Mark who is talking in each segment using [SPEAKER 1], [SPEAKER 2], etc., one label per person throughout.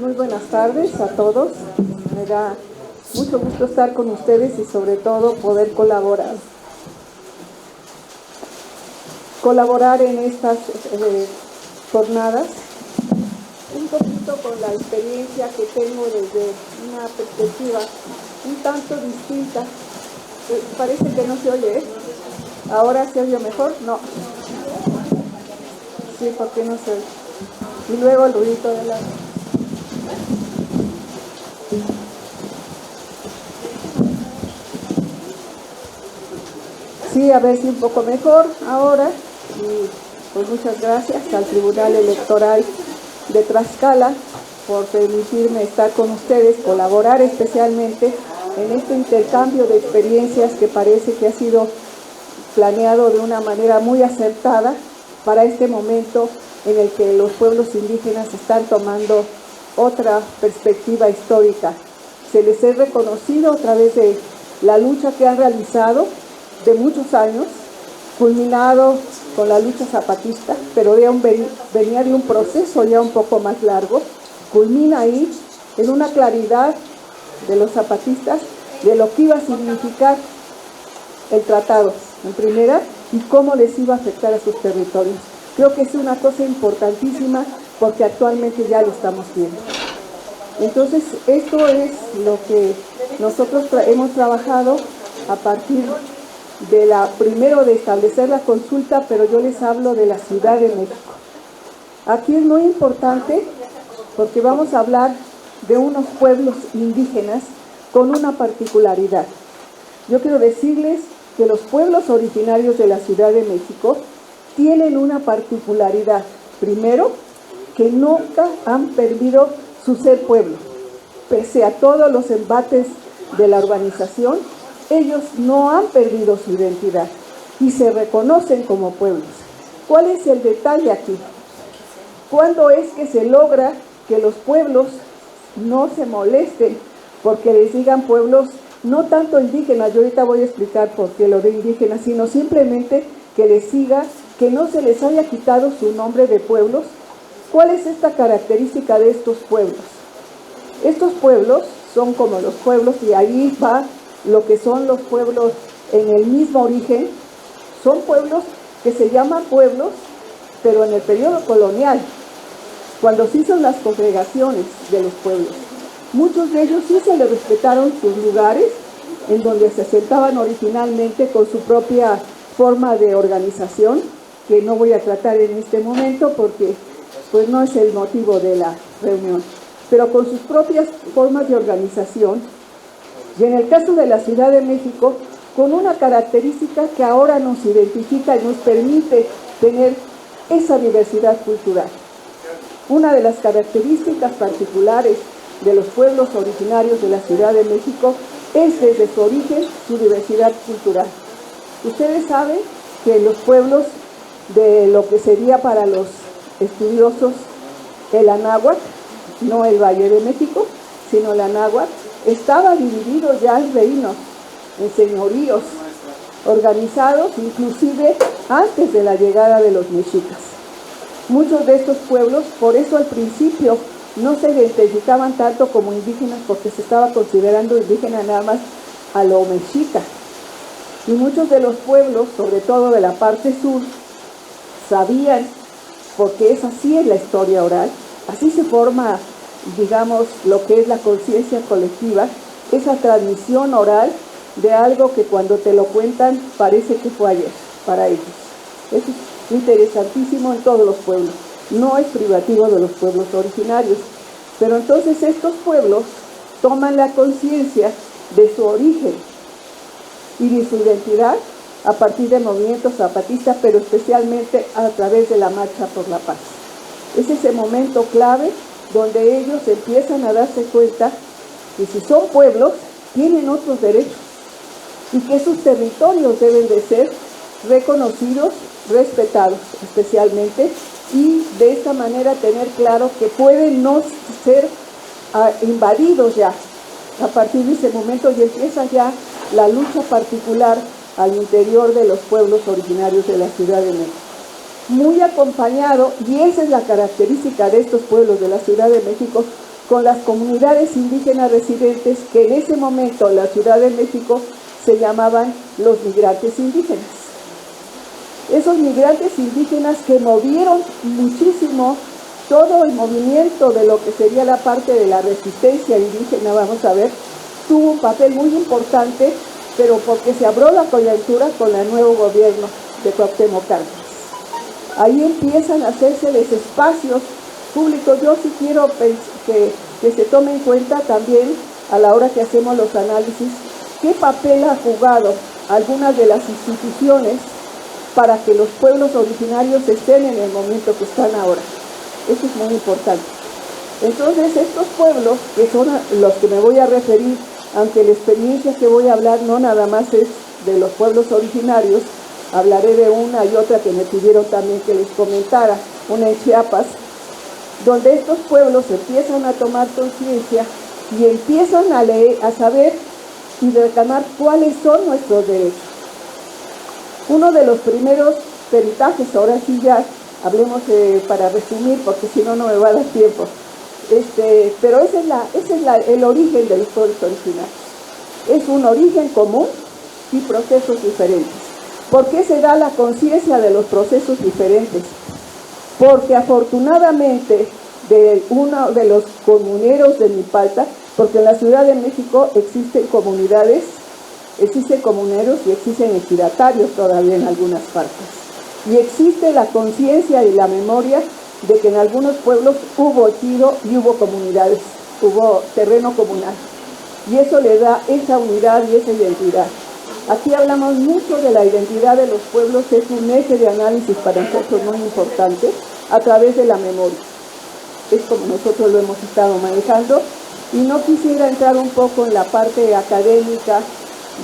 [SPEAKER 1] Muy buenas tardes a todos. Me da mucho gusto estar con ustedes y sobre todo poder colaborar en estas jornadas, un poquito con la experiencia que tengo desde una perspectiva un tanto distinta. Parece que no se oye, ¿eh? ¿Ahora se oye mejor? No. Sí, ¿por qué no se oye? Y luego el ruidito de la... Sí, a ver si un poco mejor ahora. Y pues muchas gracias al Tribunal Electoral de Tlaxcala por permitirme estar con ustedes, colaborar especialmente en este intercambio de experiencias que parece que ha sido planeado de una manera muy acertada para este momento en el que los pueblos indígenas están tomando otra perspectiva histórica. Se les ha reconocido a través de la lucha que han realizado de muchos años, culminado con la lucha zapatista, pero venía de un proceso ya un poco más largo, culmina ahí en una claridad de los zapatistas de lo que iba a significar el tratado, en primera, y cómo les iba a afectar a sus territorios. Creo que es una cosa importantísima porque actualmente ya lo estamos viendo. Entonces, esto es lo que nosotros hemos trabajado a partir de primero de establecer la consulta, pero yo les hablo de la Ciudad de México. Aquí es muy importante porque vamos a hablar de unos pueblos indígenas con una particularidad. Yo quiero decirles que los pueblos originarios de la Ciudad de México tienen una particularidad. Primero, que nunca han perdido su ser pueblo. Pese a todos los embates de la urbanización, ellos no han perdido su identidad y se reconocen como pueblos. ¿Cuál es el detalle aquí? ¿Cuándo es que se logra que los pueblos no se molesten porque les digan pueblos, no tanto indígenas, yo ahorita voy a explicar por qué lo de indígenas, sino simplemente que les siga, que no se les haya quitado su nombre de pueblos? ¿Cuál es esta característica de estos pueblos? Estos pueblos son como los pueblos, y ahí va lo que son los pueblos en el mismo origen, son pueblos que se llaman pueblos, pero en el periodo colonial, cuando se hizo las congregaciones de los pueblos. Muchos de ellos sí se les respetaron sus lugares en donde se asentaban originalmente con su propia forma de organización, que no voy a tratar en este momento porque pues no es el motivo de la reunión, pero con sus propias formas de organización. Y en el caso de la Ciudad de México, con una característica que ahora nos identifica y nos permite tener esa diversidad cultural. Una de las características particulares de los pueblos originarios de la Ciudad de México es desde su origen su diversidad cultural. Ustedes saben que los pueblos de lo que sería para los estudiosos el Anáhuac, no el Valle de México, sino el Anáhuac, estaba dividido ya en reinos, en señoríos, organizados inclusive antes de la llegada de los mexicas. Muchos de estos pueblos, por eso al principio, no se identificaban tanto como indígenas porque se estaba considerando indígena nada más a lo mexica. Y muchos de los pueblos, sobre todo de la parte sur, sabían, porque es así en la historia oral, así se forma, digamos, lo que es la conciencia colectiva, esa transmisión oral de algo que cuando te lo cuentan parece que fue ayer para ellos. Eso es interesantísimo en todos los pueblos, no es privativo de los pueblos originarios. Pero entonces estos pueblos toman la conciencia de su origen y de su identidad a partir de movimientos zapatistas, pero especialmente a través de la Marcha por la Paz. Es ese momento clave donde ellos empiezan a darse cuenta que si son pueblos, tienen otros derechos y que sus territorios deben de ser reconocidos, respetados especialmente, y de esta manera tener claro que pueden no ser invadidos ya a partir de ese momento, y empieza ya la lucha particular al interior de los pueblos originarios de la Ciudad de México. Muy acompañado, y esa es la característica de estos pueblos de la Ciudad de México, con las comunidades indígenas residentes que en ese momento en la Ciudad de México se llamaban los migrantes indígenas. Esos migrantes indígenas que movieron muchísimo todo el movimiento de lo que sería la parte de la resistencia indígena, vamos a ver, tuvo un papel muy importante, pero porque se abrió la coyuntura con el nuevo gobierno de Cuauhtémoc Cárdenas. Ahí empiezan a hacerse los espacios públicos. Yo sí quiero que se tome en cuenta también, a la hora que hacemos los análisis, qué papel ha jugado algunas de las instituciones para que los pueblos originarios estén en el momento que están ahora. Eso es muy importante. Entonces, estos pueblos, que son los que me voy a referir, aunque la experiencia que voy a hablar no nada más es de los pueblos originarios, hablaré de una y otra que me pidieron también que les comentara, una en Chiapas, donde estos pueblos empiezan a tomar conciencia y empiezan a leer, a saber y reclamar cuáles son nuestros derechos. Uno de los primeros peritajes, ahora sí ya hablemos para resumir, porque si no, no me va a dar tiempo. Pero ese es el origen de los pueblos originarios. Es un origen común y procesos diferentes. ¿Por qué se da la conciencia de los procesos diferentes? Porque afortunadamente de uno de los comuneros de Milpalta, porque en la Ciudad de México existen comunidades, existen comuneros y existen ejidatarios todavía en algunas partes. Y existe la conciencia y la memoria de que en algunos pueblos hubo ejido y hubo comunidades, hubo terreno comunal. Y eso le da esa unidad y esa identidad. Aquí hablamos mucho de la identidad de los pueblos, es un eje de análisis para nosotros muy importante, a través de la memoria. Es como nosotros lo hemos estado manejando, y no quisiera entrar un poco en la parte académica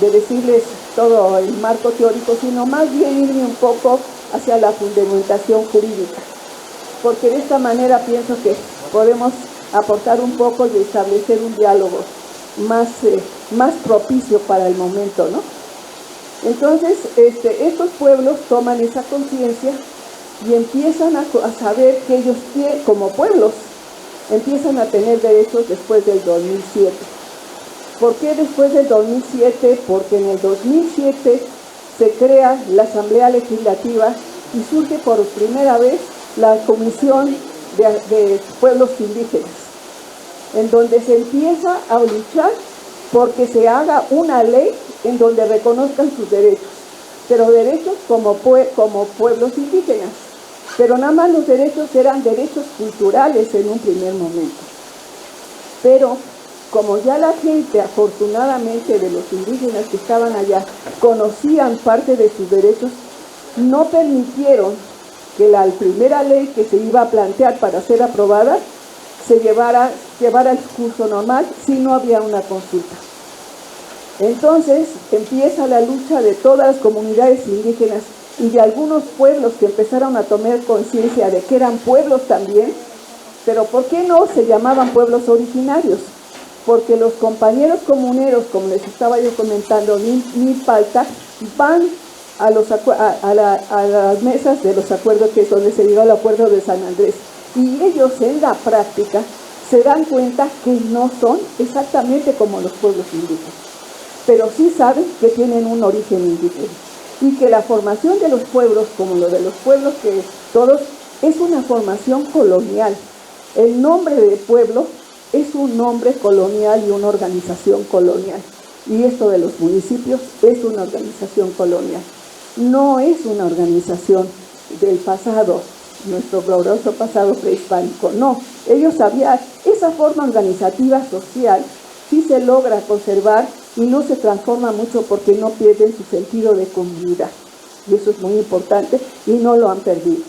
[SPEAKER 1] de decirles todo el marco teórico, sino más bien irme un poco hacia la fundamentación jurídica, porque de esta manera pienso que podemos aportar un poco y establecer un diálogo más propicio para el momento, ¿no? Entonces, estos pueblos toman esa conciencia y empiezan a saber que ellos, como pueblos, empiezan a tener derechos después del 2007. ¿Por qué después del 2007? Porque en el 2007 se crea la Asamblea Legislativa y surge por primera vez la Comisión de Pueblos Indígenas, en donde se empieza a luchar porque se haga una ley en donde reconozcan sus derechos, pero derechos como pueblos indígenas. Pero nada más los derechos eran derechos culturales en un primer momento. Pero como ya la gente, afortunadamente, de los indígenas que estaban allá, conocían parte de sus derechos, no permitieron que la primera ley que se iba a plantear para ser aprobada se llevara el curso normal si no había una consulta. Entonces empieza la lucha de todas las comunidades indígenas y de algunos pueblos que empezaron a tomar conciencia de que eran pueblos también, pero ¿por qué no se llamaban pueblos originarios? Porque los compañeros comuneros, como les estaba yo comentando, Milpalta, van a las mesas de los acuerdos, que es donde se llegó al acuerdo de San Andrés, y ellos en la práctica se dan cuenta que no son exactamente como los pueblos indígenas, pero sí saben que tienen un origen indígena y que la formación de los pueblos, como lo de los pueblos que todos, es una formación colonial. El nombre de pueblo es un nombre colonial y una organización colonial, y esto de los municipios es una organización colonial, no es una organización del pasado, nuestro glorioso pasado prehispánico, no. Ellos sabían, esa forma organizativa social sí se logra conservar y no se transforma mucho porque no pierden su sentido de comunidad, y eso es muy importante y no lo han perdido.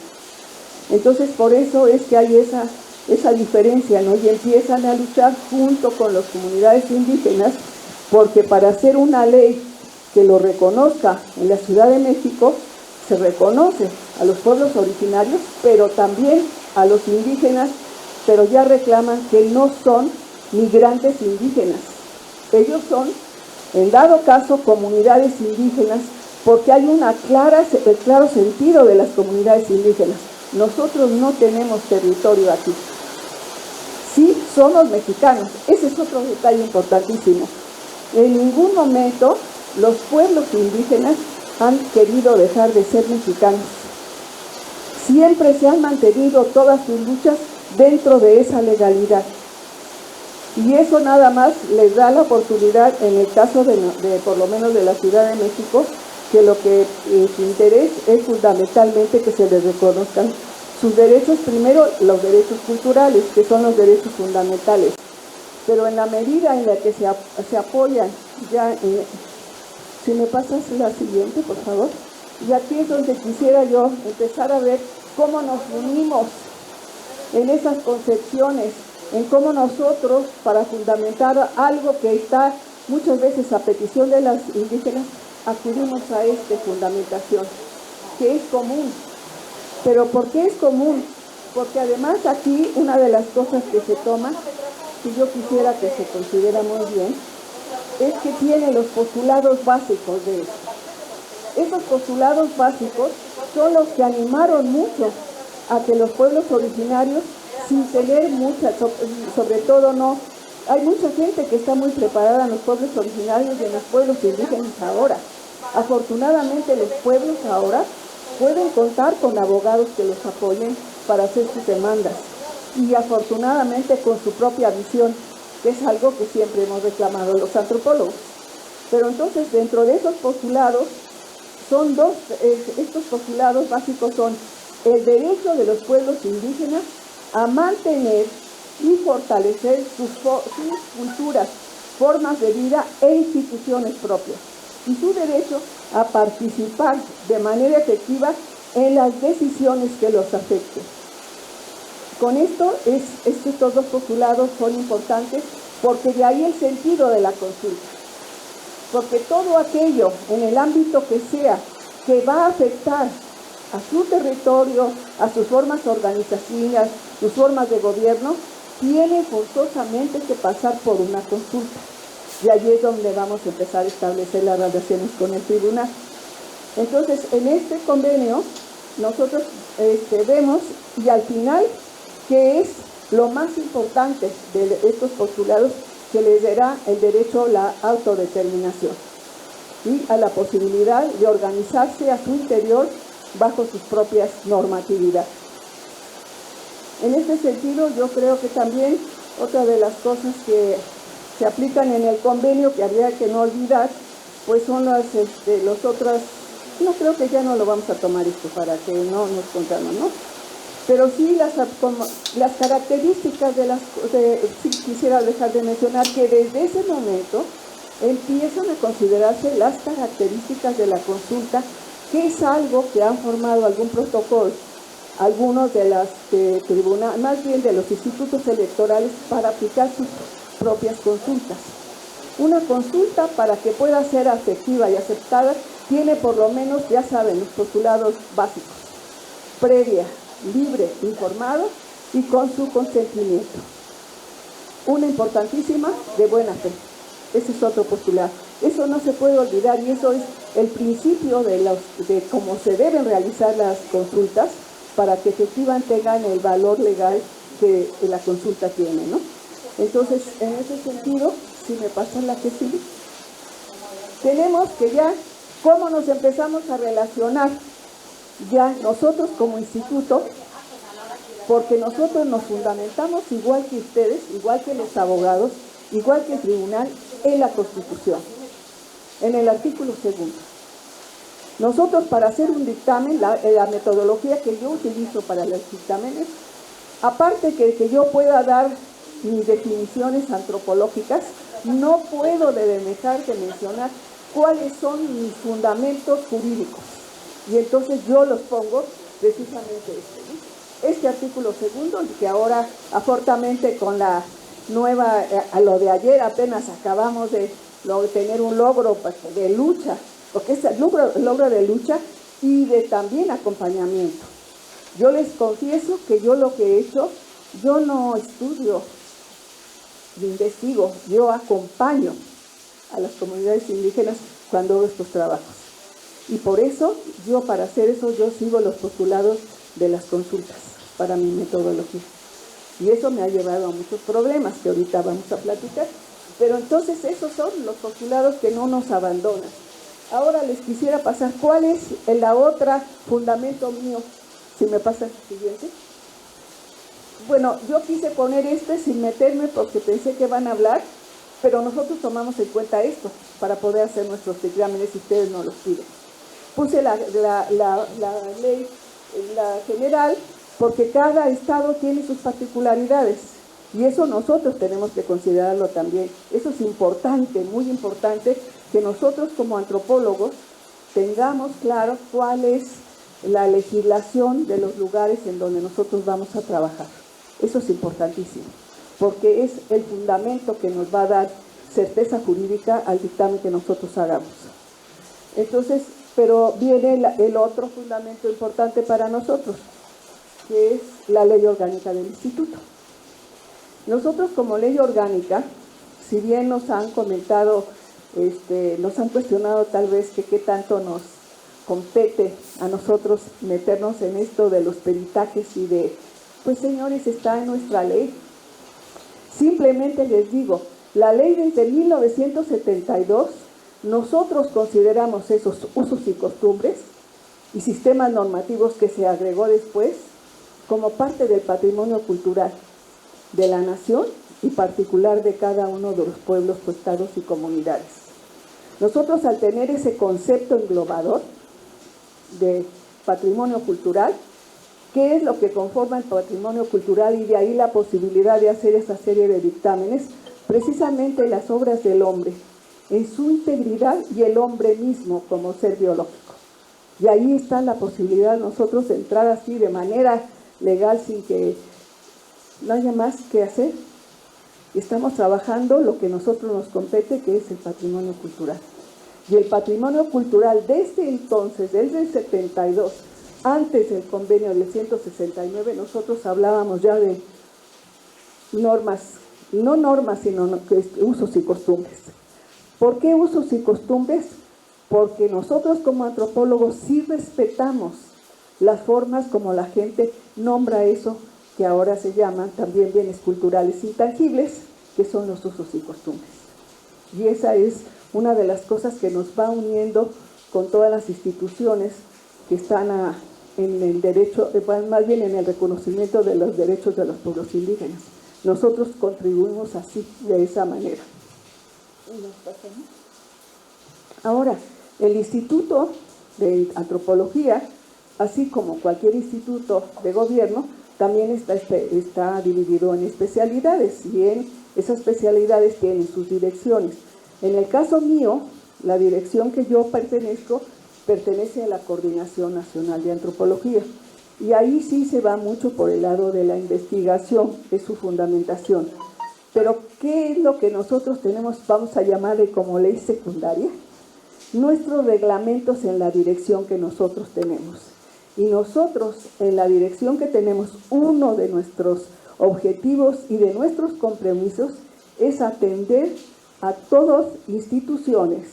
[SPEAKER 1] Entonces por eso es que hay esa diferencia, ¿no? Y empiezan a luchar junto con las comunidades indígenas, porque para hacer una ley que lo reconozca en la Ciudad de México, se reconoce a los pueblos originarios, pero también a los indígenas, pero ya reclaman que no son migrantes indígenas. Ellos son, en dado caso, comunidades indígenas, porque hay el claro sentido de las comunidades indígenas. Nosotros no tenemos territorio aquí. Sí somos mexicanos. Ese es otro detalle importantísimo. En ningún momento los pueblos indígenas han querido dejar de ser mexicanos. Siempre se han mantenido todas sus luchas dentro de esa legalidad. Y eso nada más les da la oportunidad, en el caso de por lo menos de la Ciudad de México, que lo que su interés es fundamentalmente que se les reconozcan sus derechos, primero los derechos culturales, que son los derechos fundamentales. Pero en la medida en la que se apoyan, si me pasas la siguiente, por favor, y aquí es donde quisiera yo empezar a ver cómo nos unimos en esas concepciones, en cómo nosotros, para fundamentar algo que está muchas veces a petición de las indígenas, acudimos a esta fundamentación, que es común. ¿Pero por qué es común? Porque además aquí una de las cosas que se toma, que yo quisiera que se considera muy bien, es que tiene los postulados básicos de esto. Esos postulados básicos son los que animaron mucho a que los pueblos originarios, sin tener mucha, sobre todo no, hay mucha gente que está muy preparada en los pueblos originarios y en los pueblos indígenas ahora. Afortunadamente los pueblos ahora pueden contar con abogados que los apoyen para hacer sus demandas y afortunadamente con su propia visión, que es algo que siempre hemos reclamado los antropólogos. Pero entonces dentro de esos postulados son estos postulados básicos son el derecho de los pueblos indígenas a mantener y fortalecer sus culturas, formas de vida e instituciones propias, y su derecho a participar de manera efectiva en las decisiones que los afecten. Con esto, estos dos postulados son importantes porque de ahí el sentido de la consulta. Porque todo aquello en el ámbito que sea que va a afectar a su territorio, a sus formas organizativas, sus formas de gobierno, tiene forzosamente que pasar por una consulta. Y allí es donde vamos a empezar a establecer las relaciones con el tribunal. Entonces, en este convenio, nosotros vemos, y al final, que es lo más importante de estos postulados, que les dará el derecho a la autodeterminación y a la posibilidad de organizarse a su interior bajo sus propias normatividades. En este sentido, yo creo que también otra de las cosas que se aplican en el convenio que habría que no olvidar, pues son los otras, no creo que ya no lo vamos a tomar esto para que no nos contamos, ¿no? Pero sí las características sí quisiera dejar de mencionar que desde ese momento empiezan a considerarse las características de la consulta, que es algo que han formado algún protocolo, algunos de las tribunales, más bien de los institutos electorales, para aplicar sus propias consultas. Una consulta, para que pueda ser efectiva y aceptada, tiene por lo menos, ya saben, los postulados básicos: previa, libre, informado y con su consentimiento. Una importantísima, de buena fe. Ese es otro postulado. Eso no se puede olvidar, y eso es el principio de cómo se deben realizar las consultas para que efectivamente tengan el valor legal que la consulta tiene, ¿no? Entonces, en ese sentido, si me pasan la que sigue, tenemos que ya, ¿cómo nos empezamos a relacionar? Ya nosotros como instituto, porque nosotros nos fundamentamos igual que ustedes, igual que los abogados, igual que el tribunal, en la Constitución, en el artículo 2. Nosotros, para hacer un dictamen, la metodología que yo utilizo para los dictámenes, aparte que yo pueda dar mis definiciones antropológicas, no puedo dejar de mencionar cuáles son mis fundamentos jurídicos. Y entonces yo los pongo precisamente este artículo 2, que ahora, afortunadamente, con la nueva, a lo de ayer apenas acabamos de tener un logro de lucha, porque es el logro de lucha y de también acompañamiento. Yo les confieso que yo lo que he hecho, yo no estudio, investigo, yo acompaño a las comunidades indígenas cuando hago estos trabajos. Y por eso, yo para hacer eso, yo sigo los postulados de las consultas para mi metodología. Y eso me ha llevado a muchos problemas que ahorita vamos a platicar. Pero entonces esos son los postulados que no nos abandonan. Ahora les quisiera pasar cuál es la otra fundamento mío. Si me pasa el siguiente. Bueno, yo quise poner sin meterme porque pensé que van a hablar, pero nosotros tomamos en cuenta esto para poder hacer nuestros dictámenes si ustedes no los piden. Puse la ley, la general, porque cada estado tiene sus particularidades y eso nosotros tenemos que considerarlo también. Eso es importante, muy importante, que nosotros como antropólogos tengamos claro cuál es la legislación de los lugares en donde nosotros vamos a trabajar. Eso es importantísimo, porque es el fundamento que nos va a dar certeza jurídica al dictamen que nosotros hagamos. Entonces, pero viene el otro fundamento importante para nosotros, que es la ley orgánica del instituto. Nosotros como ley orgánica, si bien nos han comentado, nos han cuestionado tal vez que qué tanto nos compete a nosotros meternos en esto de los peritajes y de, pues señores, está en nuestra ley. Simplemente les digo, la ley desde 1972, nosotros consideramos esos usos y costumbres y sistemas normativos que se agregó después como parte del patrimonio cultural de la nación y particular de cada uno de los pueblos, estados y comunidades. Nosotros, al tener ese concepto englobador de patrimonio cultural, ¿qué es lo que conforma el patrimonio cultural? Y de ahí la posibilidad de hacer esa serie de dictámenes, precisamente las obras del hombre en su integridad y el hombre mismo como ser biológico. Y ahí está la posibilidad de nosotros de entrar así de manera legal sin que no haya más que hacer. Estamos trabajando lo que a nosotros nos compete, que es el patrimonio cultural. Y el patrimonio cultural desde entonces, desde el 72, antes del convenio del 169, nosotros hablábamos ya de normas, no normas, sino usos y costumbres. ¿Por qué usos y costumbres? Porque nosotros como antropólogos sí respetamos las formas como la gente nombra eso que ahora se llaman también bienes culturales intangibles, que son los usos y costumbres. Y esa es una de las cosas que nos va uniendo con todas las instituciones que están en el derecho, más bien en el reconocimiento de los derechos de los pueblos indígenas. Nosotros contribuimos así, de esa manera. Ahora, el Instituto de Antropología, así como cualquier instituto de gobierno, también está dividido en especialidades, y en esas especialidades tienen sus direcciones. En el caso mío, la dirección que yo pertenezco, pertenece a la Coordinación Nacional de Antropología, y ahí sí se va mucho por el lado de la investigación, es su fundamentación. Pero, ¿qué es lo que nosotros tenemos, vamos a llamarle como ley secundaria? Nuestros reglamentos en la dirección que nosotros tenemos. Y nosotros, en la dirección que tenemos, uno de nuestros objetivos y de nuestros compromisos es atender a todas instituciones,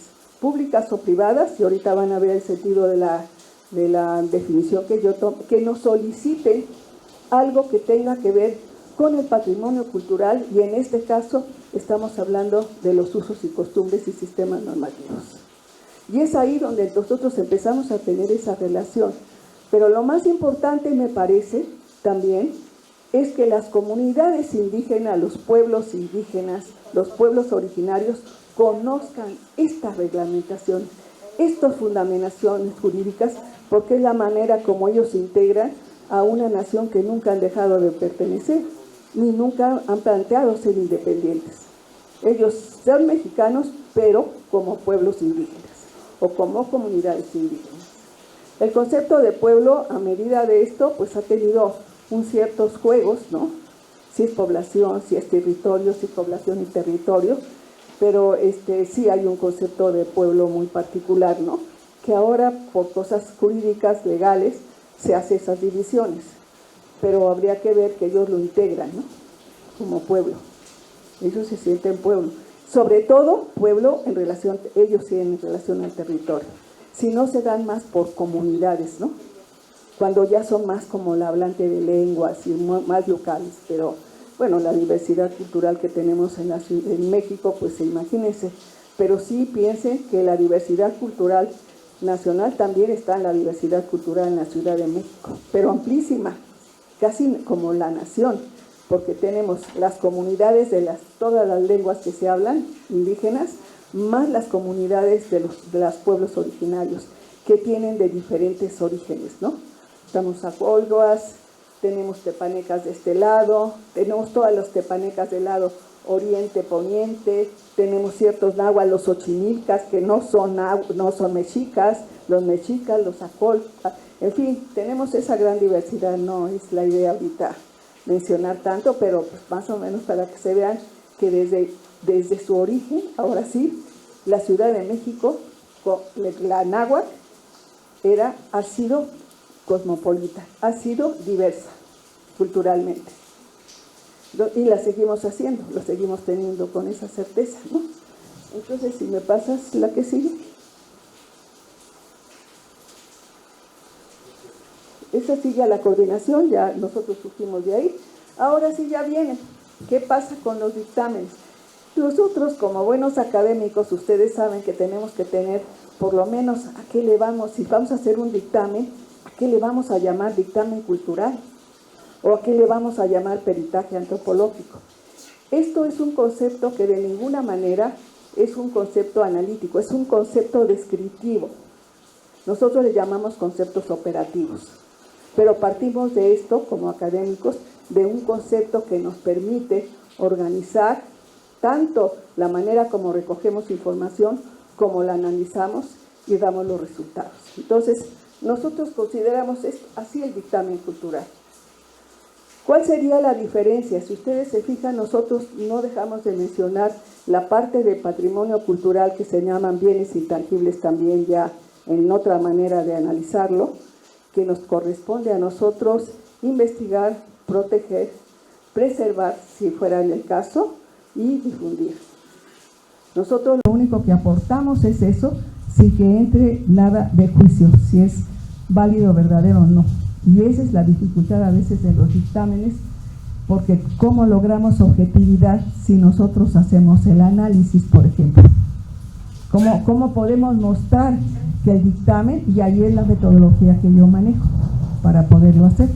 [SPEAKER 1] públicas o privadas, y ahorita van a ver el sentido de la definición que yo tomo, que nos soliciten algo que tenga que ver con el patrimonio cultural, y en este caso estamos hablando de los usos y costumbres y sistemas normativos. Y es ahí donde nosotros empezamos a tener esa relación. Pero lo más importante, me parece, también, es que las comunidades indígenas, los pueblos indígenas, los pueblos originarios, conozcan esta reglamentación, estas fundamentaciones jurídicas, porque es la manera como ellos se integran a una nación que nunca han dejado de pertenecer, ni nunca han planteado ser independientes. Ellos son mexicanos, pero como pueblos indígenas, o como comunidades indígenas. El concepto de pueblo, a medida de esto, pues ha tenido ciertos juegos, ¿no? Si es población, si es territorio, si es población y territorio, pero sí hay un concepto de pueblo muy particular, ¿no? Que ahora, por cosas jurídicas, legales, se hace esas divisiones, pero habría que ver que ellos lo integran, ¿no? Como pueblo. Ellos se sienten pueblo. Sobre todo, pueblo en relación, ellos sí en relación al territorio. Si no, se dan más por comunidades, ¿no? Cuando ya son más como la hablante de lenguas y más locales, pero bueno, la diversidad cultural que tenemos en México, pues imagínense, pero sí piensen que la diversidad cultural nacional también está en la diversidad cultural en la Ciudad de México, pero amplísima, casi como la nación, porque tenemos las comunidades de todas las lenguas que se hablan, indígenas, más las comunidades de los pueblos originarios, que tienen de diferentes orígenes, ¿no? Estamos acolgoas, tenemos tepanecas de este lado, tenemos todas las tepanecas del lado oriente, poniente, tenemos ciertos náhuatl, los xochimilcas, que no son mexicas, los acolcas, en fin, tenemos esa gran diversidad, no es la idea ahorita mencionar tanto, pero pues más o menos para que se vean que desde su origen, ahora sí, la Ciudad de México, la náhuatl, ha sido cosmopolita, ha sido diversa culturalmente. Y la seguimos haciendo, la seguimos teniendo con esa certeza, ¿no? Entonces, si me pasas la que sigue. Esa sigue a la coordinación, ya nosotros surgimos de ahí. Ahora sí ya viene. ¿Qué pasa con los dictámenes? Nosotros, como buenos académicos, ustedes saben que tenemos que tener, por lo menos, ¿a qué le vamos? Si vamos a hacer un dictamen, ¿a qué le vamos a llamar dictamen cultural? ¿O a qué le vamos a llamar peritaje antropológico? Esto es un concepto que de ninguna manera es un concepto analítico, es un concepto descriptivo. Nosotros le llamamos conceptos operativos, pero partimos de esto, como académicos, de un concepto que nos permite organizar tanto la manera como recogemos información, como la analizamos y damos los resultados. Entonces, nosotros consideramos así el dictamen cultural. ¿Cuál sería la diferencia? Si ustedes se fijan, nosotros no dejamos de mencionar la parte de patrimonio cultural que se llaman bienes intangibles también ya en otra manera de analizarlo, que nos corresponde a nosotros investigar, proteger, preservar, si fuera en el caso, y difundir. Nosotros lo único que aportamos es eso, sin que entre nada de juicio, si es válido, verdadero o no. Y esa es la dificultad a veces de los dictámenes, porque ¿cómo logramos objetividad si nosotros hacemos el análisis, por ejemplo? ¿Cómo podemos mostrar que el dictamen, y ahí es la metodología que yo manejo para poderlo hacer?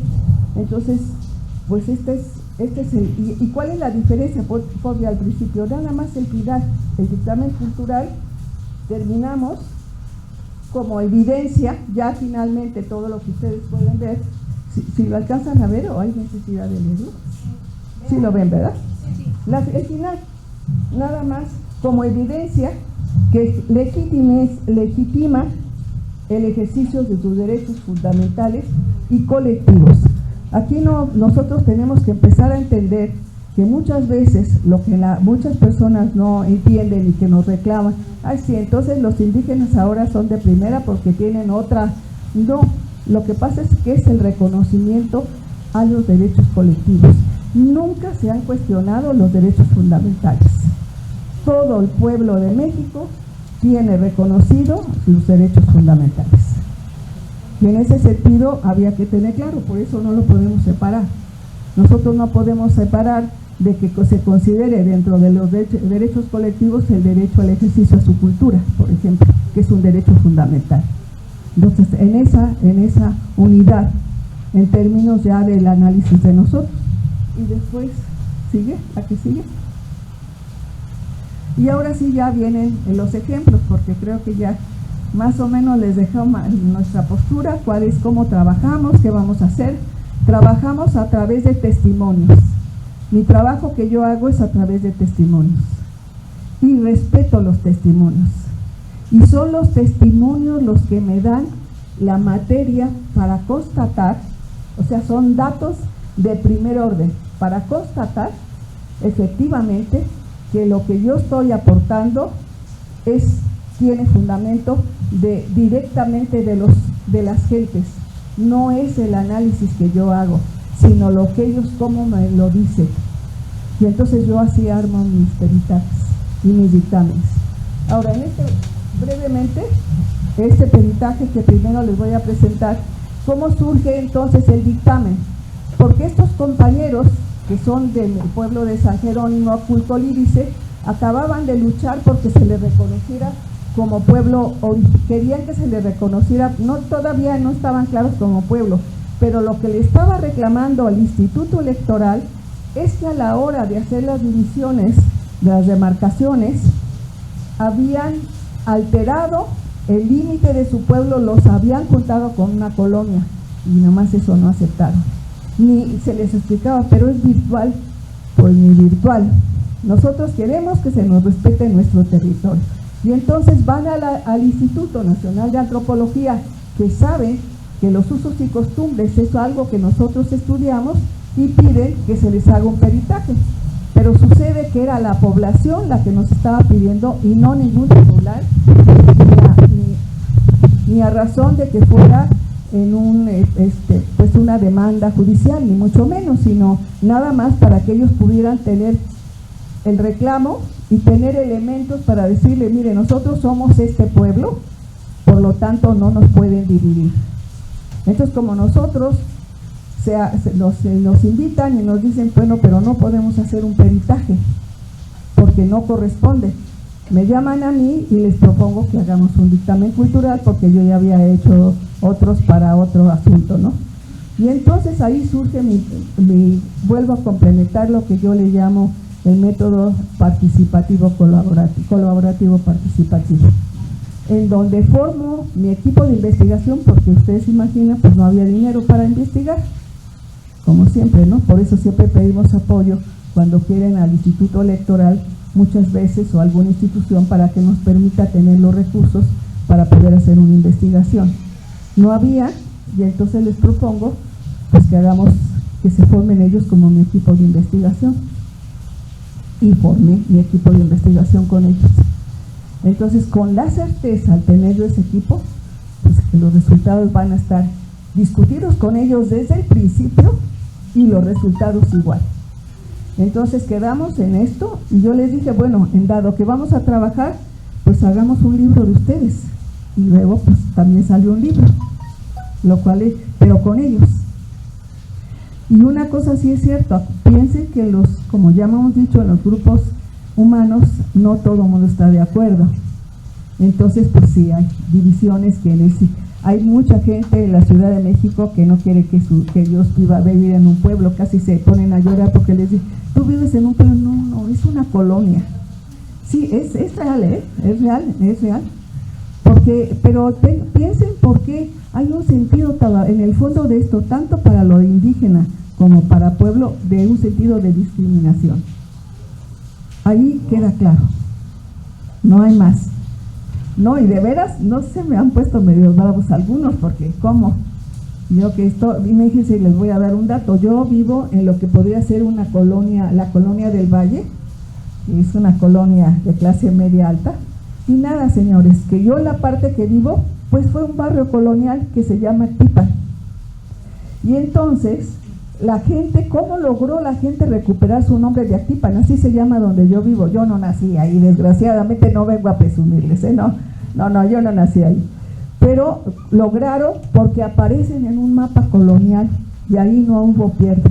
[SPEAKER 1] Entonces, pues este es el... ¿Y cuál es la diferencia? Porque al principio, nada más el dictamen cultural, terminamos como evidencia, ya finalmente todo lo que ustedes pueden ver, si lo alcanzan a ver o hay necesidad de leerlo, sí lo ven, ¿verdad? El final, nada más como evidencia que legitima el ejercicio de sus derechos fundamentales y colectivos. Aquí nosotros tenemos que empezar a entender que muchas veces lo que muchas personas no entienden y que nos reclaman, ay sí, entonces los indígenas ahora son de primera porque tienen otra. No, lo que pasa es que es el reconocimiento a los derechos colectivos. Nunca se han cuestionado los derechos fundamentales. Todo el pueblo de México tiene reconocido sus derechos fundamentales. Y en ese sentido había que tener claro, por eso no lo podemos separar. Nosotros no podemos separar de que se considere dentro de los derechos colectivos el derecho al ejercicio a su cultura, por ejemplo, que es un derecho fundamental. Entonces, en esa unidad, en términos ya del análisis de nosotros. Y después, ¿sigue? ¿A qué sigue? Y ahora sí ya vienen los ejemplos, porque creo que ya más o menos les dejamos nuestra postura, cuál es, cómo trabajamos, qué vamos a hacer. Trabajamos a través de testimonios. Mi trabajo que yo hago es a través de testimonios. Y respeto los testimonios. Y son los testimonios los que me dan la materia para constatar, o sea, son datos de primer orden, para constatar efectivamente que lo que yo estoy aportando tiene fundamento directamente de las gentes. No es el análisis que yo hago, sino lo que ellos como me lo dicen. Y entonces yo así armo mis peritajes y mis dictámenes. Ahora, brevemente, este peritaje que primero les voy a presentar, ¿cómo surge entonces el dictamen? Porque estos compañeros que son del pueblo de San Jerónimo, Aculco-Lírice, acababan de luchar porque se les reconociera como pueblo, querían que se les reconociera, todavía no estaban claros como pueblo, pero lo que le estaba reclamando al Instituto Electoral es que a la hora de hacer las divisiones, de las demarcaciones, habían alterado el límite de su pueblo, los habían juntado con una colonia y nomás eso no aceptaron. Ni se les explicaba, pero es virtual, pues ni virtual. Nosotros queremos que se nos respete nuestro territorio. Y entonces van al Instituto Nacional de Antropología, que sabe que los usos y costumbres es algo que nosotros estudiamos, y piden que se les haga un peritaje. Pero sucede que era la población la que nos estaba pidiendo y no ningún tribunal, ni a razón de que fuera en pues una demanda judicial, ni mucho menos, sino nada más para que ellos pudieran tener el reclamo y tener elementos para decirle, mire, nosotros somos este pueblo, por lo tanto no nos pueden dividir. Entonces, como nosotros nos invitan y nos dicen, bueno, pero no podemos hacer un peritaje porque no corresponde. Me llaman a mí y les propongo que hagamos un dictamen cultural, porque yo ya había hecho otros para otro asunto, ¿no? Y entonces ahí surge vuelvo a complementar lo que yo le llamo el método participativo colaborativo participativo, en donde formo mi equipo de investigación, porque ustedes se imaginan, pues no había dinero para investigar, como siempre, ¿no? Por eso siempre pedimos apoyo cuando quieren al Instituto Electoral, muchas veces, o alguna institución, para que nos permita tener los recursos para poder hacer una investigación. No había, y entonces les propongo pues que se formen ellos como mi equipo de investigación, y formé mi equipo de investigación con ellos. Entonces, con la certeza, al tener yo ese equipo, pues que los resultados van a estar discutidos con ellos desde el principio y los resultados igual. Entonces quedamos en esto y yo les dije, bueno, en dado que vamos a trabajar, pues hagamos un libro de ustedes. Y luego pues también salió un libro, lo cual pero con ellos. Y una cosa sí es cierta, piensen que como ya hemos dicho, en los grupos humanos no todo el mundo está de acuerdo. Entonces pues sí, hay divisiones hay mucha gente en la Ciudad de México que no quiere que ellos vivir en un pueblo, casi se ponen a llorar porque les dicen, tú vives en un pueblo, no, es una colonia. Sí, es real, es real. Pero piensen por qué hay un sentido en el fondo de esto, tanto para lo indígena como para pueblo, de un sentido de discriminación. Ahí queda claro, no hay más. No, y de veras, no se me han puesto medio bravos algunos, porque ¿cómo? Imagínense, les voy a dar un dato. Yo vivo en lo que podría ser una colonia, la colonia del Valle, que es una colonia de clase media alta, y nada, señores, que yo la parte que vivo, pues fue un barrio colonial que se llama Actipan. Y entonces, la gente, ¿cómo logró la gente recuperar su nombre de Actipan? Así se llama donde yo vivo. Yo no nací ahí, desgraciadamente, no vengo a presumirles, no, yo no nací ahí. Pero lograron porque aparecen en un mapa colonial y ahí no hubo pierde.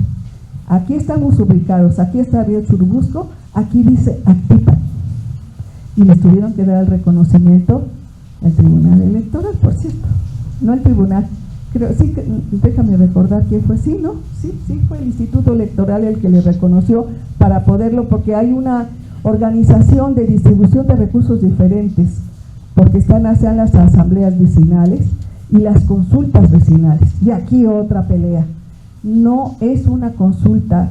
[SPEAKER 1] Aquí estamos ubicados, aquí está Río Churubusco, aquí dice Actipan. Y les tuvieron que dar el reconocimiento el Tribunal Electoral, por cierto, no el tribunal. Creo, sí, déjame recordar quién fue, sí, ¿no? Sí, fue el Instituto Electoral el que le reconoció para poderlo, porque hay una organización de distribución de recursos diferentes, porque están las asambleas vecinales y las consultas vecinales. Y aquí otra pelea, no es una consulta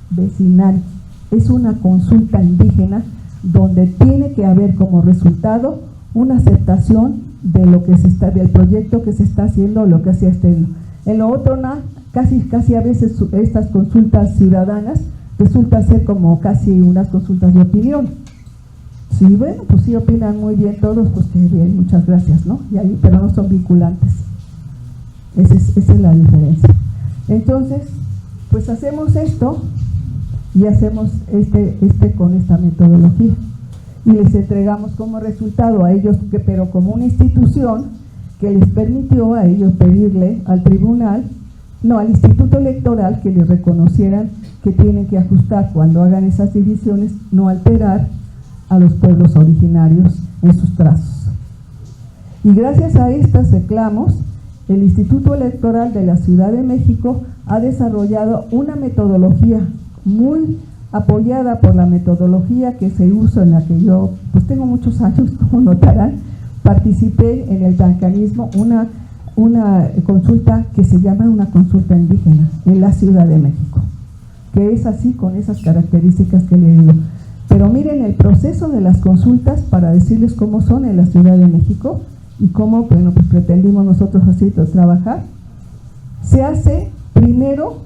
[SPEAKER 1] vecinal, es una consulta indígena, donde tiene que haber como resultado una aceptación de lo que del proyecto que se está haciendo, lo que se está haciendo. En lo otro, casi a veces estas consultas ciudadanas resulta ser como casi unas consultas de opinión. Sí, bueno, pues sí opinan muy bien todos, pues que bien, muchas gracias, ¿no? Pero no son vinculantes. Esa es la diferencia. Entonces, pues hacemos esto y hacemos con esta metodología. Y les entregamos como resultado a ellos, pero como una institución que les permitió a ellos pedirle al tribunal No, al Instituto Electoral que les reconocieran que tienen que ajustar cuando hagan esas divisiones, no alterar a los pueblos originarios en sus trazos. Y gracias a estos reclamos, el Instituto Electoral de la Ciudad de México ha desarrollado una metodología muy apoyada por la metodología que se usa, en la que yo, pues tengo muchos años, como notarán, participé en el mecanismo, una consulta que se llama una consulta indígena en la Ciudad de México, que es así, con esas características que le digo. Pero miren el proceso de las consultas para decirles cómo son en la Ciudad de México y cómo, bueno, pues pretendimos nosotros así trabajar. Se hace primero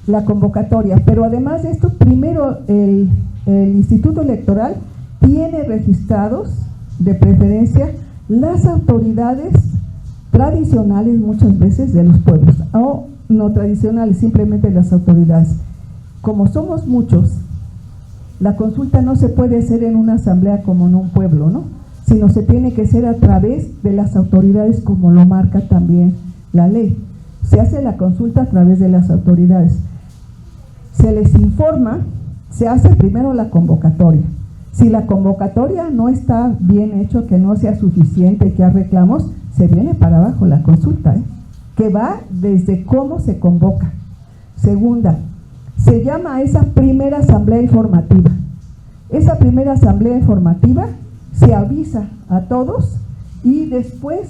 [SPEAKER 1] la convocatoria, pero además de esto, primero el Instituto Electoral tiene registrados de preferencia las autoridades tradicionales muchas veces de los pueblos, o no tradicionales, simplemente las autoridades. Como somos muchos, la consulta no se puede hacer en una asamblea como en un pueblo, ¿no? Sino se tiene que hacer a través de las autoridades, como lo marca también la ley. Se hace la consulta a través de las autoridades. Se les informa, se hace primero la convocatoria. Si la convocatoria no está bien hecho, que no sea suficiente, que hay reclamos, se viene para abajo la consulta, que va desde cómo se convoca. Segunda, se llama a esa primera asamblea informativa. Esa primera asamblea informativa se avisa a todos y después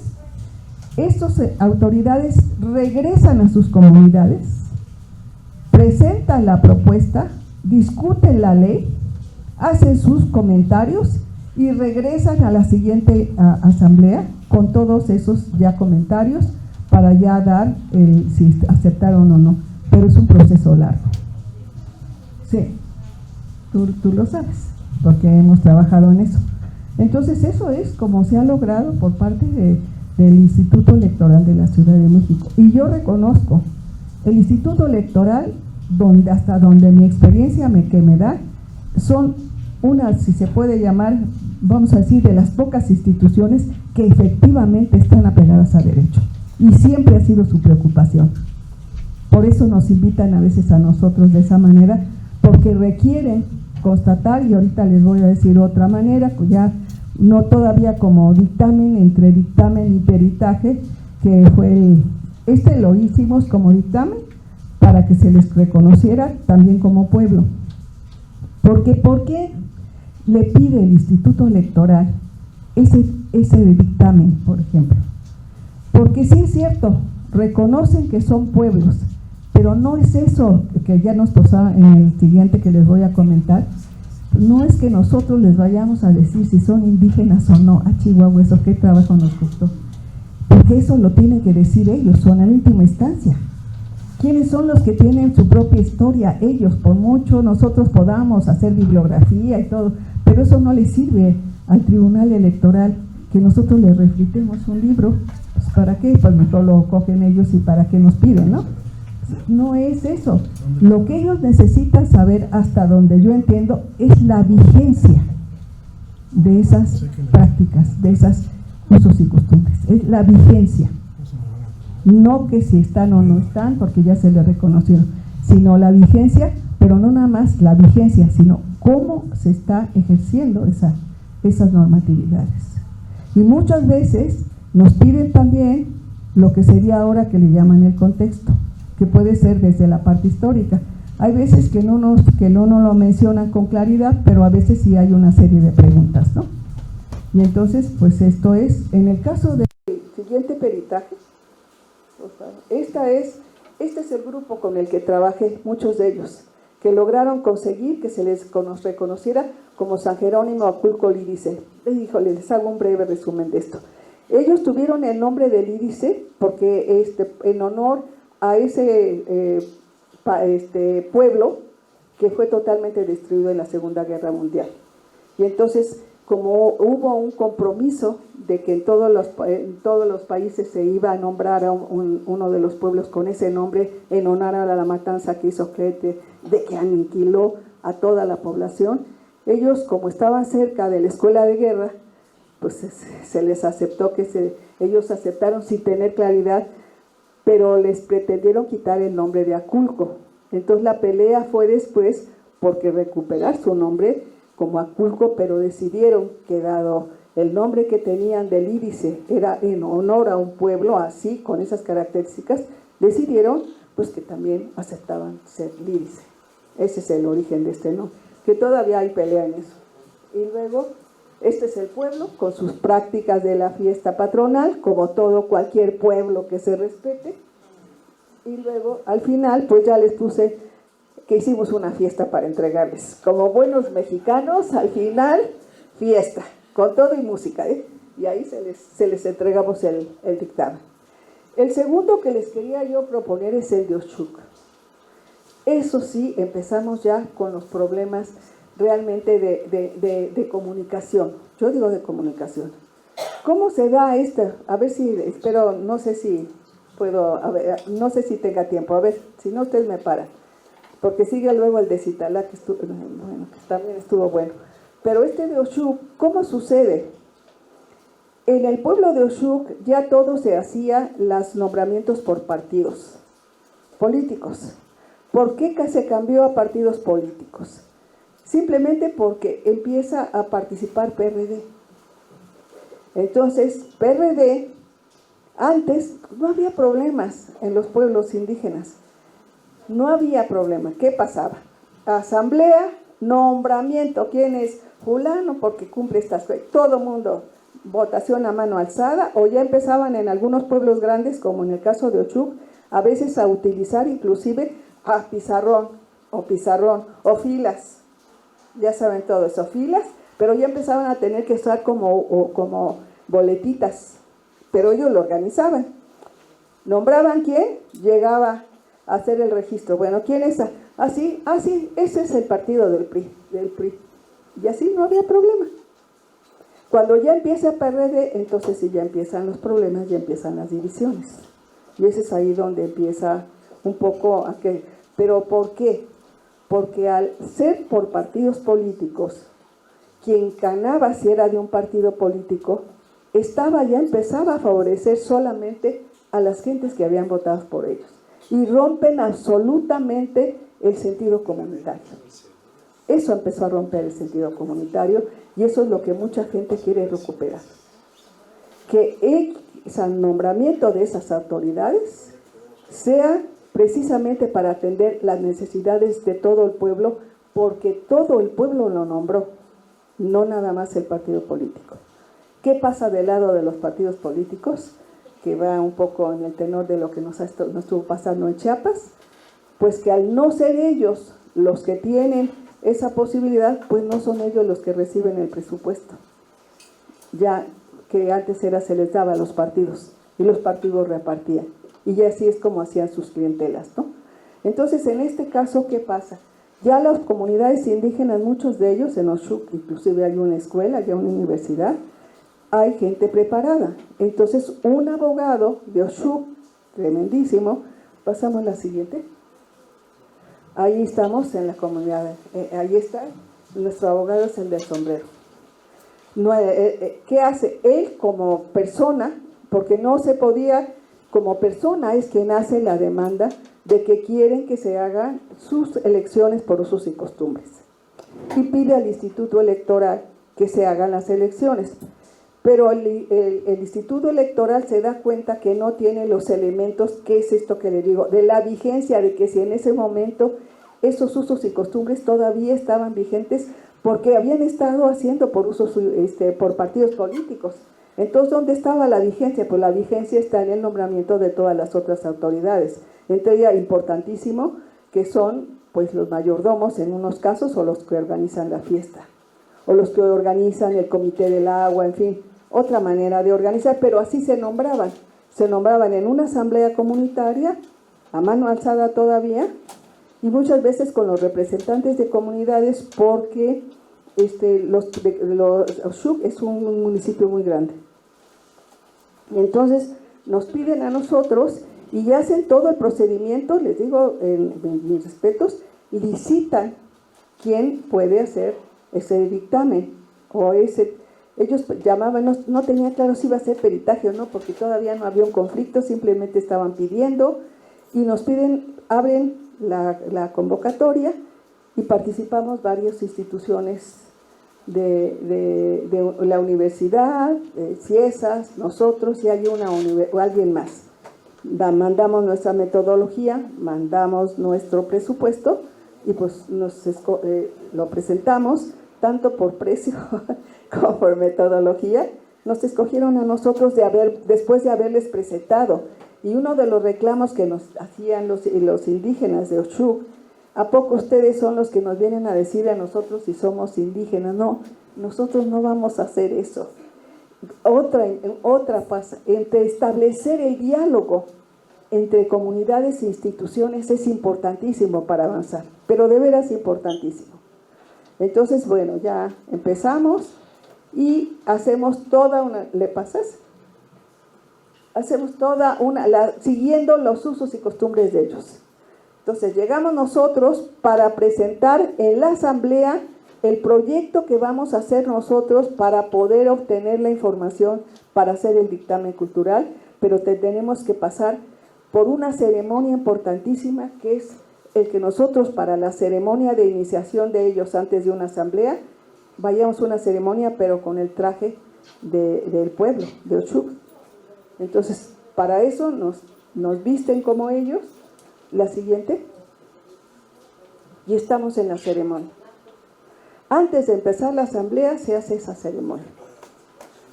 [SPEAKER 1] estas autoridades regresan a sus comunidades, presentan la propuesta, discuten la ley, hacen sus comentarios y regresan a la siguiente asamblea con todos esos ya comentarios para ya dar si aceptaron o no, pero es un proceso largo. Sí, tú lo sabes, porque hemos trabajado en eso. Entonces eso es como se ha logrado por parte del Instituto Electoral de la Ciudad de México. Y yo reconozco, el Instituto Electoral, hasta donde mi experiencia que me da, son unas, si se puede llamar, vamos a decir, de las pocas instituciones que efectivamente están apegadas a derecho. Y siempre ha sido su preocupación. Por eso nos invitan a veces a nosotros de esa manera, porque requieren constatar, y ahorita les voy a decir otra manera, pues ya no todavía como dictamen, entre dictamen y peritaje, que fue lo hicimos como dictamen para que se les reconociera también como pueblo. Porque ¿por qué le pide el Instituto Electoral ese dictamen, por ejemplo? Porque sí es cierto, reconocen que son pueblos, pero no es eso que ya nos pasaba en el siguiente que les voy a comentar. No es que nosotros les vayamos a decir si son indígenas o no. A Chihuahua, eso qué trabajo nos costó. Porque eso lo tienen que decir ellos, son en última instancia. ¿Quiénes son los que tienen su propia historia? Ellos, por mucho nosotros podamos hacer bibliografía y todo, pero eso no les sirve al Tribunal Electoral que nosotros les refritemos un libro. Pues ¿para qué? Pues mejor lo cogen ellos y para qué nos piden, ¿no? No es eso. Lo que ellos necesitan saber, hasta donde yo entiendo, es la vigencia de esas prácticas, de esas usos y costumbres. Es la vigencia. No que si están o no están, porque ya se les reconocieron, sino la vigencia, pero no nada más la vigencia, sino cómo se está ejerciendo esas normatividades. Y muchas veces nos piden también lo que sería ahora que le llaman el contexto, que puede ser desde la parte histórica. Hay veces que no nos lo mencionan con claridad, pero a veces sí hay una serie de preguntas, ¿no? Y entonces, pues esto es, en el caso del siguiente peritaje, este es el grupo con el que trabajé, muchos de ellos, que lograron conseguir que se les reconociera como San Jerónimo Aculco Lídice. Híjole, les hago un breve resumen de esto. Ellos tuvieron el nombre de Lídice porque en honor a ese pueblo que fue totalmente destruido en la Segunda Guerra Mundial. Y entonces, como hubo un compromiso de que en todos los países se iba a nombrar a uno de los pueblos con ese nombre en honor a la matanza que hizo Clete, de que aniquiló a toda la población, ellos, como estaban cerca de la escuela de guerra, pues se les aceptó ellos aceptaron sin tener claridad, pero les pretendieron quitar el nombre de Aculco. Entonces la pelea fue después porque recuperar su nombre como Aculco, pero decidieron que dado el nombre que tenían de Lídice era en honor a un pueblo así, con esas características, decidieron pues que también aceptaban ser Lídice. Ese es el origen de este nombre, que todavía hay pelea en eso. Y luego, este es el pueblo con sus prácticas de la fiesta patronal, como todo cualquier pueblo que se respete. Y luego, al final, pues ya les puse que hicimos una fiesta para entregarles. Como buenos mexicanos, al final, fiesta, con todo y música, ¿eh? Y ahí se les entregamos el dictamen. El segundo que les quería yo proponer es el de Oshuk. Eso sí, empezamos ya con los problemas realmente de comunicación. Yo digo de comunicación. ¿Cómo se da esto? A ver si, espero, no sé si puedo, a ver, no sé si tenga tiempo. A ver, si no, ustedes me paran. Porque sigue luego el de Citalá, que también estuvo bueno. Pero este de Oshuk, ¿cómo sucede? En el pueblo de Oshuk ya todo se hacía los nombramientos por partidos políticos. ¿Por qué se cambió a partidos políticos? Simplemente porque empieza a participar PRD. Entonces, PRD, antes no había problemas en los pueblos indígenas. No había problema. ¿Qué pasaba? Asamblea, nombramiento. ¿Quién es? Fulano, porque cumple estas cosas. Todo mundo, votación a mano alzada, o ya empezaban en algunos pueblos grandes, como en el caso de Oshuk, a veces a utilizar inclusive a pizarrón, o filas. Ya saben todo eso, filas, pero ya empezaban a tener que estar como boletitas, pero ellos lo organizaban. Nombraban quién, llegaba a hacer el registro. Bueno, ¿quién es? Así, ese es el partido del PRI. Y así no había problema. Cuando ya empieza PRD, entonces sí ya empiezan los problemas, ya empiezan las divisiones. Y ese es ahí donde empieza un poco aquel. ¿Pero por qué? Porque al ser por partidos políticos, quien ganaba si era de un partido político, empezaba a favorecer solamente a las gentes que habían votado por ellos. Y rompen absolutamente el sentido comunitario. Eso empezó a romper el sentido comunitario y eso es lo que mucha gente quiere recuperar. Que el nombramiento de esas autoridades sea precisamente para atender las necesidades de todo el pueblo, porque todo el pueblo lo nombró, no nada más el partido político. ¿Qué pasa del lado de los partidos políticos? Que va un poco en el tenor de lo que nos estuvo pasando en Chiapas, pues que al no ser ellos los que tienen esa posibilidad, pues no son ellos los que reciben el presupuesto. Ya que antes se les daba a los partidos y los partidos repartían. Y ya así es como hacían sus clientelas, ¿no? Entonces, en este caso, ¿qué pasa? Ya las comunidades indígenas, muchos de ellos, en Oshuk, inclusive hay una escuela, ya una universidad, hay gente preparada. Entonces, un abogado de Oshuk, tremendísimo, pasamos a la siguiente. Ahí estamos en la comunidad, ahí está, nuestro abogado es el del sombrero. No, ¿qué hace? Él como persona, porque no se podía, como persona es quien hace la demanda de que quieren que se hagan sus elecciones por usos y costumbres. Y pide al Instituto Electoral que se hagan las elecciones. Pero el Instituto Electoral se da cuenta que no tiene los elementos, ¿qué es esto que le digo? De la vigencia, de que si en ese momento esos usos y costumbres todavía estaban vigentes porque habían estado haciendo por usos, por partidos políticos. Entonces, ¿dónde estaba la vigencia? Pues la vigencia está en el nombramiento de todas las otras autoridades. Entre ellas, importantísimo, que son pues los mayordomos en unos casos o los que organizan la fiesta, o los que organizan el comité del agua, en fin, otra manera de organizar, pero así se nombraban. Se nombraban en una asamblea comunitaria, a mano alzada todavía, y muchas veces con los representantes de comunidades, porque Oshuk es un municipio muy grande. Y entonces nos piden a nosotros y hacen todo el procedimiento, les digo en mis respetos, y licitan quién puede hacer ese dictamen o ese ellos llamaban, no tenían claro si iba a ser peritaje o no, porque todavía no había un conflicto, simplemente estaban pidiendo y nos piden, abren la convocatoria y participamos varias instituciones de la universidad, CIESAS, nosotros y hay o alguien más. Mandamos nuestra metodología, mandamos nuestro presupuesto y pues lo presentamos tanto por precio como por metodología. Nos escogieron a nosotros después de haberles presentado. Y uno de los reclamos que nos hacían los indígenas de Oshuk, ¿a poco ustedes son los que nos vienen a decir a nosotros si somos indígenas? No, nosotros no vamos a hacer eso. Otra pasa, entre establecer el diálogo entre comunidades e instituciones es importantísimo para avanzar, pero de veras importantísimo. Entonces, bueno, ya empezamos y hacemos toda una, ¿le pasas? Hacemos toda siguiendo los usos y costumbres de ellos. Entonces, llegamos nosotros para presentar en la asamblea el proyecto que vamos a hacer nosotros para poder obtener la información para hacer el dictamen cultural, pero tenemos que pasar por una ceremonia importantísima que es el que nosotros para la ceremonia de iniciación de ellos antes de una asamblea, vayamos a una ceremonia pero con el traje del pueblo, de Oshuk. Entonces, para eso nos visten como ellos. La siguiente. Y estamos en la ceremonia. Antes de empezar la asamblea se hace esa ceremonia.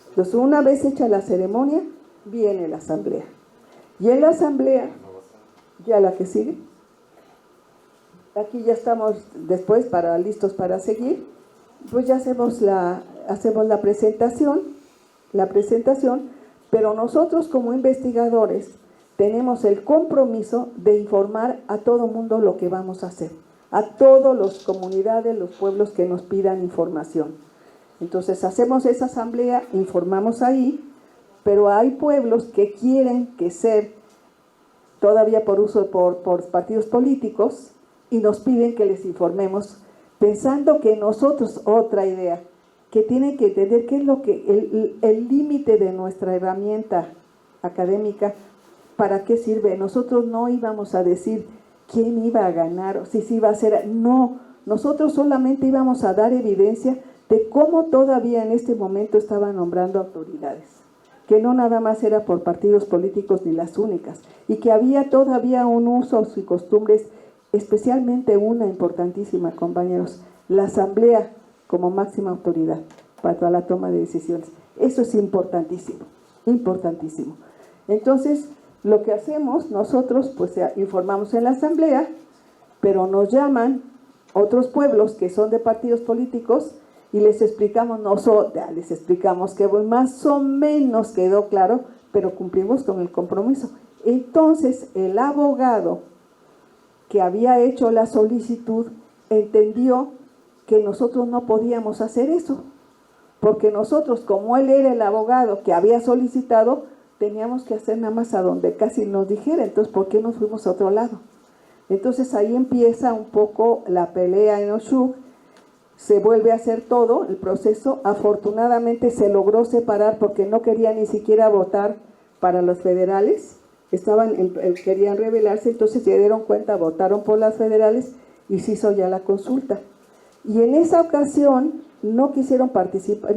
[SPEAKER 1] Entonces, una vez hecha la ceremonia, viene la asamblea. Y en la asamblea, ya la que sigue, aquí ya estamos después listos para seguir, pues ya hacemos la presentación, pero nosotros como investigadores tenemos el compromiso de informar a todo mundo lo que vamos a hacer, a todas las comunidades, los pueblos que nos pidan información. Entonces hacemos esa asamblea, informamos ahí, pero hay pueblos que quieren ser todavía por partidos políticos y nos piden que les informemos, pensando que nosotros, otra idea, que tienen que entender qué es lo que el límite de nuestra herramienta académica, para qué sirve. Nosotros no íbamos a decir quién iba a ganar o si se iba a hacer, no, nosotros solamente íbamos a dar evidencia de cómo todavía en este momento estaban nombrando autoridades, que no nada más era por partidos políticos ni las únicas, y que había todavía un uso y costumbres, especialmente una importantísima, compañeros, la asamblea como máxima autoridad para la toma de decisiones. Eso es importantísimo, importantísimo. Entonces, lo que hacemos nosotros, pues informamos en la asamblea, pero nos llaman otros pueblos que son de partidos políticos y les explicamos que más o menos quedó claro, pero cumplimos con el compromiso. Entonces, el abogado que había hecho la solicitud entendió que nosotros no podíamos hacer eso, porque nosotros, como él era el abogado que había solicitado, teníamos que hacer nada más a donde casi nos dijera. Entonces, ¿por qué nos fuimos a otro lado? Entonces ahí empieza un poco la pelea en Oshuk, se vuelve a hacer todo el proceso. Afortunadamente se logró separar porque no querían ni siquiera votar para los federales, querían rebelarse, entonces se dieron cuenta, votaron por las federales y se hizo ya la consulta. Y en esa ocasión no quisieron participar,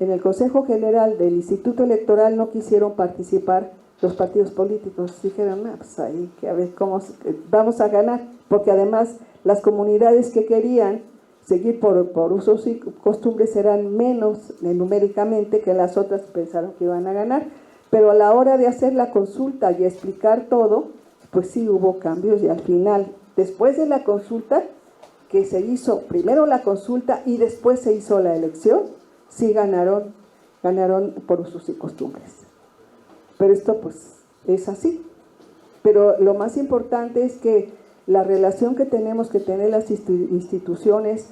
[SPEAKER 1] en el Consejo General del Instituto Electoral no quisieron participar los partidos políticos. Dijeron, pues ahí, que a ver cómo vamos a ganar, porque además las comunidades que querían seguir por usos y costumbres eran menos numéricamente que las otras, pensaron que iban a ganar, pero a la hora de hacer la consulta y explicar todo, pues sí hubo cambios y al final, después de la consulta, que se hizo primero la consulta y después se hizo la elección, sí ganaron por usos y costumbres. Pero esto pues es así. Pero lo más importante es que la relación que tenemos que tener las instituciones,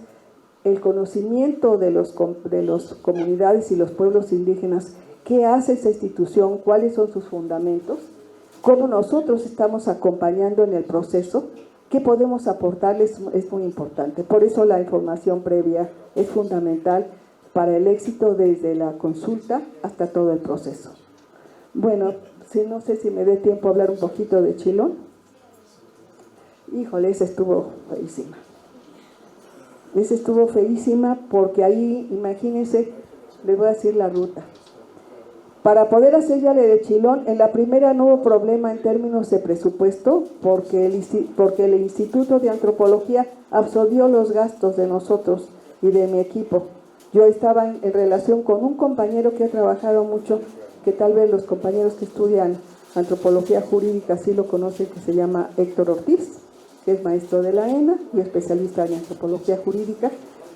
[SPEAKER 1] el conocimiento de las comunidades y los pueblos indígenas, qué hace esa institución, cuáles son sus fundamentos, cómo nosotros estamos acompañando en el proceso, qué podemos aportarles, es muy importante. Por eso la información previa es fundamental, para el éxito desde la consulta hasta todo el proceso. Bueno, no sé si me dé tiempo a hablar un poquito de Chilón. Híjole, esa estuvo feísima. Esa estuvo feísima porque ahí, imagínense, les voy a decir la ruta. Para poder hacer Yale de Chilón, en la primera no hubo problema en términos de presupuesto, porque el Instituto de Antropología absorbió los gastos de nosotros y de mi equipo. Yo estaba en relación con un compañero que ha trabajado mucho, que tal vez los compañeros que estudian antropología jurídica sí lo conocen, que se llama Héctor Ortiz, que es maestro de la ENA y especialista en antropología jurídica.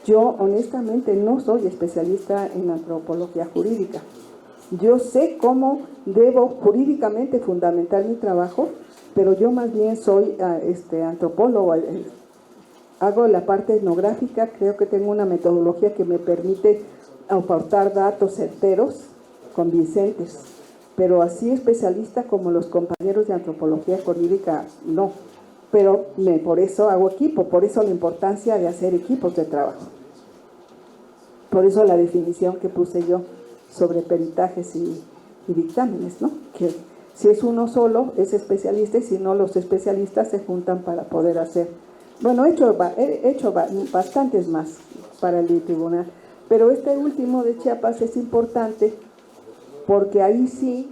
[SPEAKER 1] Yo honestamente no soy especialista en antropología jurídica. Yo sé cómo debo jurídicamente fundamentar mi trabajo, pero yo más bien soy antropólogo, hago la parte etnográfica, creo que tengo una metodología que me permite aportar datos certeros, convincentes, pero así especialista como los compañeros de antropología jurídica, no. Pero por eso hago equipo, por eso la importancia de hacer equipos de trabajo. Por eso la definición que puse yo sobre peritajes y dictámenes, ¿no? Que si es uno solo, es especialista, y si no, los especialistas se juntan para poder hacer. Bueno, he hecho bastantes más para el tribunal, pero este último de Chiapas es importante porque ahí sí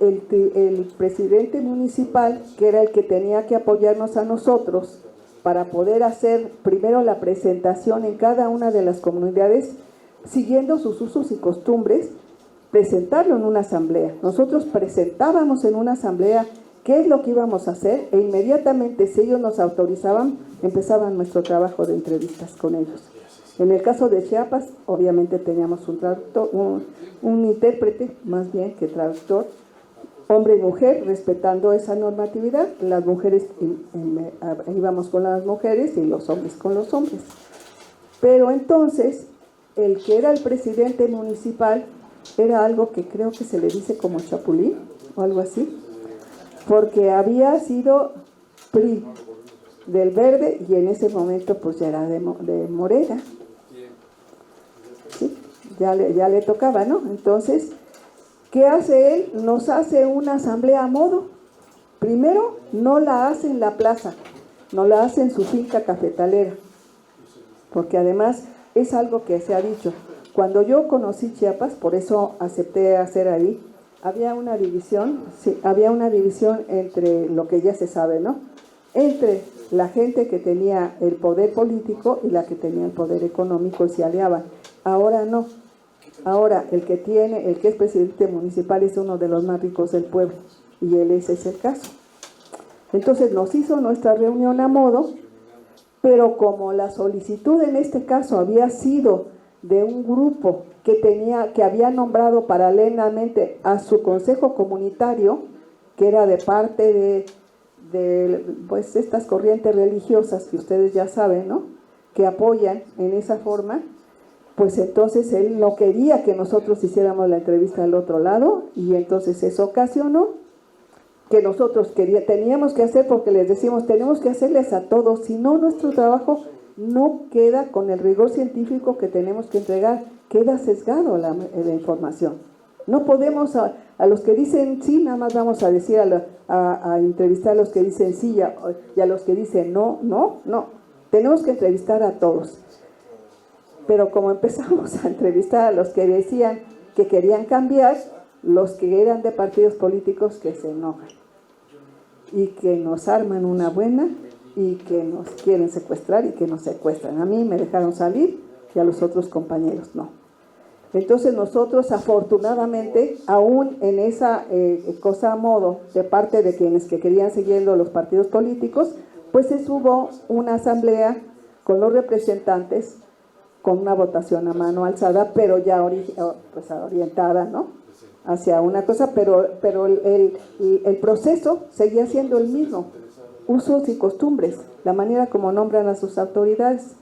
[SPEAKER 1] el presidente municipal, que era el que tenía que apoyarnos a nosotros para poder hacer primero la presentación en cada una de las comunidades, siguiendo sus usos y costumbres, presentarlo en una asamblea. Nosotros presentábamos en una asamblea qué es lo que íbamos a hacer e inmediatamente, si ellos nos autorizaban, empezaban nuestro trabajo de entrevistas con ellos. En el caso de Chiapas, obviamente teníamos un traductor, un intérprete, más bien que traductor, hombre y mujer, respetando esa normatividad. Las mujeres íbamos con las mujeres y los hombres con los hombres. Pero entonces, el que era el presidente municipal era algo que creo que se le dice como chapulín o algo así, porque había sido PRI del Verde y en ese momento pues ya era de Morena. ¿Sí? Ya le tocaba, ¿no? Entonces, ¿qué hace él? Nos hace una asamblea a modo. Primero, no la hace en la plaza, no la hace en su finca cafetalera, porque además es algo que se ha dicho. Cuando yo conocí Chiapas, por eso acepté hacer ahí, había una división, sí, había una división entre lo que ya se sabe, ¿no? Entre la gente que tenía el poder político y la que tenía el poder económico y se aliaban. Ahora no. Ahora el que es presidente municipal es uno de los más ricos del pueblo y ese es el caso. Entonces nos hizo nuestra reunión a modo, pero como la solicitud en este caso había sido de un grupo que había nombrado paralelamente a su consejo comunitario, que era de parte de pues estas corrientes religiosas que ustedes ya saben, ¿no? Que apoyan en esa forma, pues entonces él no quería que nosotros hiciéramos la entrevista al otro lado, y entonces eso ocasionó que nosotros teníamos que hacer, porque les decimos, tenemos que hacerles a todos, si no nuestro trabajo no queda con el rigor científico que tenemos que entregar, queda sesgado la información. No podemos a los que dicen sí, nada más vamos a decir a entrevistar a los que dicen sí y a los que dicen no. Tenemos que entrevistar a todos. Pero como empezamos a entrevistar a los que decían que querían cambiar, los que eran de partidos políticos que se enojan y que nos arman una buena y que nos quieren secuestrar y que nos secuestran. A mí me dejaron salir y a los otros compañeros no. Entonces nosotros afortunadamente, aún en esa cosa a modo de parte de quienes que querían siguiendo los partidos políticos, pues hubo una asamblea con los representantes con una votación a mano alzada, pero ya pues orientada, ¿no?, hacia una cosa, pero el proceso seguía siendo el mismo, usos y costumbres, la manera como nombran a sus autoridades.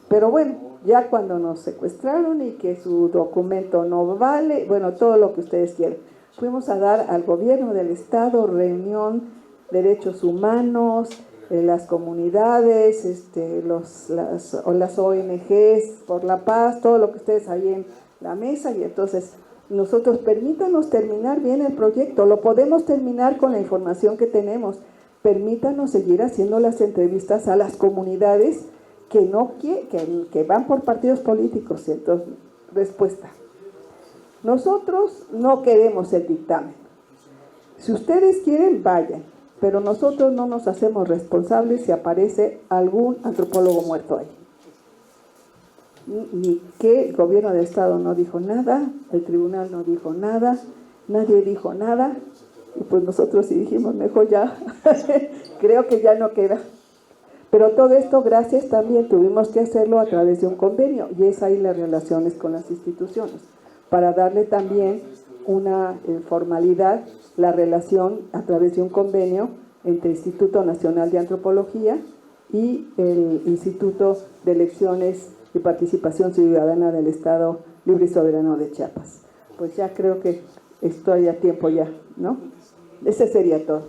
[SPEAKER 1] Pero bueno, ya cuando nos secuestraron y que su documento no vale, bueno, todo lo que ustedes quieren, fuimos a dar al gobierno del estado reunión, derechos humanos, las comunidades, las ONGs por la paz, todo lo que ustedes ahí en la mesa, y entonces nosotros permítanos terminar bien el proyecto, lo podemos terminar con la información que tenemos, permítanos seguir haciendo las entrevistas a las comunidades que van por partidos políticos. Entonces, respuesta: nosotros no queremos el dictamen. Si ustedes quieren, vayan, pero nosotros no nos hacemos responsables si aparece algún antropólogo muerto ahí. Ni que el gobierno del estado no dijo nada, el tribunal no dijo nada, nadie dijo nada, y pues nosotros sí dijimos, mejor ya, creo que ya no queda. Pero todo esto, gracias, también tuvimos que hacerlo a través de un convenio, y es ahí las relaciones con las instituciones, para darle también una formalidad, la relación a través de un convenio entre el Instituto Nacional de Antropología y el Instituto de Elecciones y Participación Ciudadana del Estado Libre y Soberano de Chiapas. Pues ya creo que estoy a tiempo ya, ¿no? Ese sería todo.